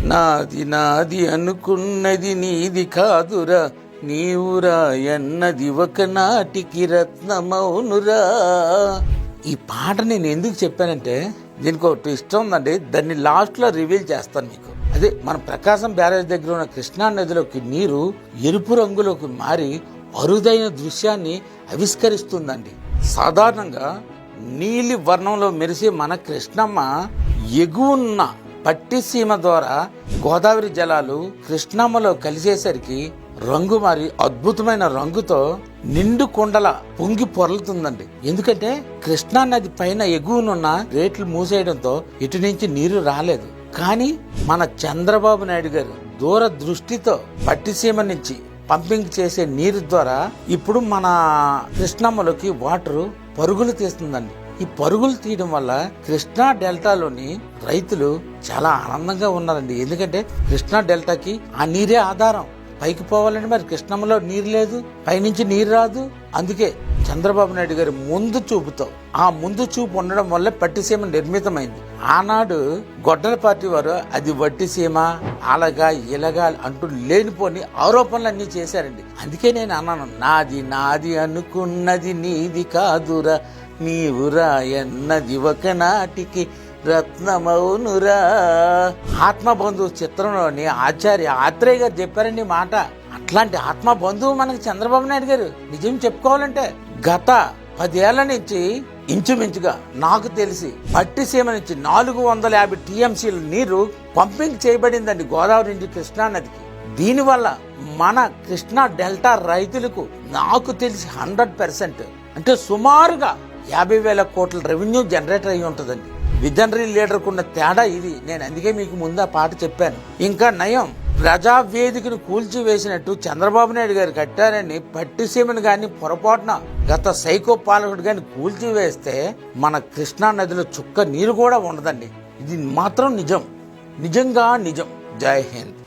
నాది నాది అనుకున్నది నీది కాదురా, నీవురా ఎన్నది ఒకనాటికి రత్నమౌనురా. ఈ పాట నేను ఎందుకు చెప్పానంటే దీనికి ఒక ఇష్టం ఉందండి, దాన్ని లాస్ట్లో రివీల్ చేస్తాను మీకు. అదే మన ప్రకాశం బ్యారేజ్ దగ్గర ఉన్న కృష్ణా నదిలోకి నీరు ఎరుపు రంగులోకి మారి అరుదైన దృశ్యాన్ని ఆవిష్కరిస్తుందండి. సాధారణంగా నీలి వర్ణంలో మెరిసే మన కృష్ణమ్మ ఎగువన్న పట్టిసీమ ద్వారా గోదావరి జలాలు కృష్ణమ్మలో కలిసేసరికి రంగు మారి అద్భుతమైన రంగుతో నిండు కొండల పొంగి పొరలుతుందండి. ఎందుకంటే కృష్ణా నది పైన ఎగువనున్న రేట్లు మూసేయడంతో ఇటు నుంచి నీరు రాలేదు. కానీ మన చంద్రబాబు నాయుడు గారు దూర దృష్టితో పట్టిసీమ నుంచి పంపింగ్ చేసే నీరు ద్వారా ఇప్పుడు మన కృష్ణమ్మలోకి వాటర్ పరుగులు తీస్తుందండి. ఈ పరుగులు తీయడం వల్ల కృష్ణా డెల్టాలోని రైతులు చాలా ఆనందంగా ఉన్నారండి. ఎందుకంటే కృష్ణా డెల్టాకి ఆ నీరే ఆధారం. పైకి పోవాలంటే మరి కృష్ణమ్మలో నీరు లేదు, పైనుంచి నీరు రాదు. అందుకే చంద్రబాబు నాయుడు గారి ముందు చూపుతో, ఆ ముందు చూపు ఉండడం వల్ల పట్టిసీమ నిర్మితమైంది. ఆనాడు గొడ్డల పార్టీ వారు అది వట్టిసీమ అలాగా ఇలాగా అంటూ లేనిపోని ఆరోపణలన్నీ చేశారండి. అందుకే నేను అన్నాను, నాది నాది అనుకున్నది నీది కాదురా, నీవురా ఎన్నది ఒకనాటికి రత్నమౌనురా. ఆత్మబంధువు చిత్రంలోని ఆచార్య ఆత్రేయ గారు చెప్పారండి మాట. అట్లాంటి ఆత్మబంధువు మనకి చంద్రబాబు నాయుడు గారు. నిజం చెప్పుకోవాలంటే గత 10 ఏళ్ల నుంచి ఇంచుమించుగా నాకు తెలిసి పట్టిసీమ నుంచి 450 టీఎంసీల నీరు పంపింగ్ చేయబడిందండి గోదావరి నుంచి కృష్ణా నదికి. దీనివల్ల మన కృష్ణా డెల్టా రైతులకు నాకు తెలిసి 100% అంటే సుమారుగా 50,000 కోట్ల రెవెన్యూ జనరేటర్ అయి ఉంటుందండి. విజనరీ లీడర్కున్న తేడా ఇది. నేను అందుకే మీకు ముందు ఆ పాట చెప్పాను. ఇంకా నయం, ప్రజావేదికను కూల్చివేసినట్టు చంద్రబాబు నాయుడు గారు కట్టారని పట్టిసీమను గాని పొరపాటున గత సైకో పాలకుడు గాని కూల్చివేస్తే మన కృష్ణా నదిలో చుక్క నీరు కూడా ఉండదండి. ఇది మాత్రం నిజం, నిజంగా నిజం. జై హింద్.